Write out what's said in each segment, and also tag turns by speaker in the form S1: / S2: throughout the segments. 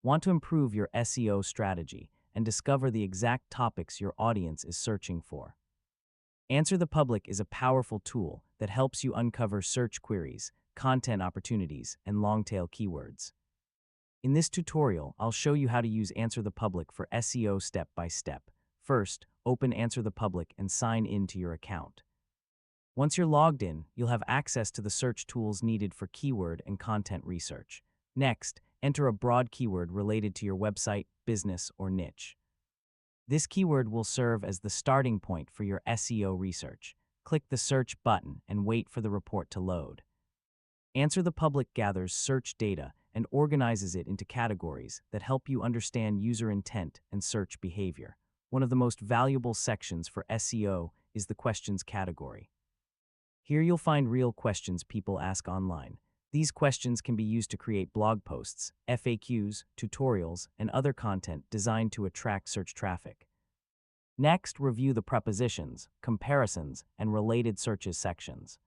S1: Want to improve your SEO strategy and discover the exact topics your audience is searching for? Answer the Public is a powerful tool that helps you uncover search queries, content opportunities, and long-tail keywords. In this tutorial, I'll show you how to use Answer the Public for SEO step by step. First, open Answer the Public and sign in to your account. Once you're logged in, you'll have access to the search tools needed for keyword and content research. Next, enter a broad keyword related to your website, business, or niche. This keyword will serve as the starting point for your SEO research. Click the search button and wait for the report to load. Answer the Public gathers search data and organizes it into categories that help you understand user intent and search behavior. One of the most valuable sections for SEO is the questions category. Here you'll find real questions people ask online. These questions can be used to create blog posts, FAQs, tutorials, and other content designed to attract search traffic. Next, review the prepositions, comparisons, and related searches sections.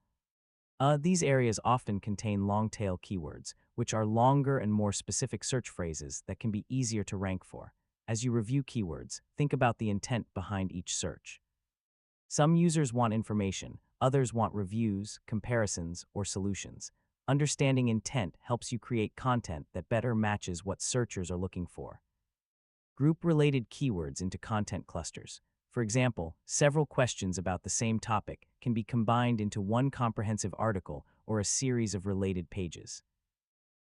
S1: These areas often contain long-tail keywords, which are longer and more specific search phrases that can be easier to rank for. As you review keywords, think about the intent behind each search. Some users want information, others want reviews, comparisons, or solutions. Understanding intent helps you create content that better matches what searchers are looking for. Group related keywords into content clusters. For example, several questions about the same topic can be combined into one comprehensive article or a series of related pages.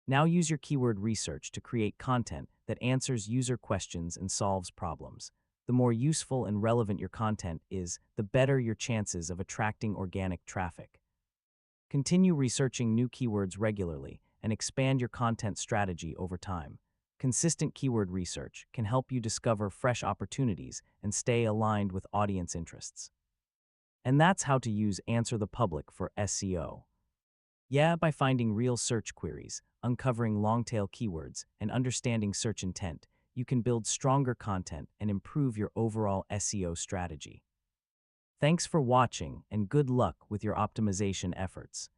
S1: Now use your keyword research to create content that answers user questions and solves problems. The more useful and relevant your content is, the better your chances of attracting organic traffic. Continue researching new keywords regularly and expand your content strategy over time. Consistent keyword research can help you discover fresh opportunities and stay aligned with audience interests. And that's how to use Answer the Public for SEO. Yeah, by finding real search queries, uncovering long-tail keywords, and understanding search intent, you can build stronger content and improve your overall SEO strategy. Thanks for watching and good luck with your optimization efforts.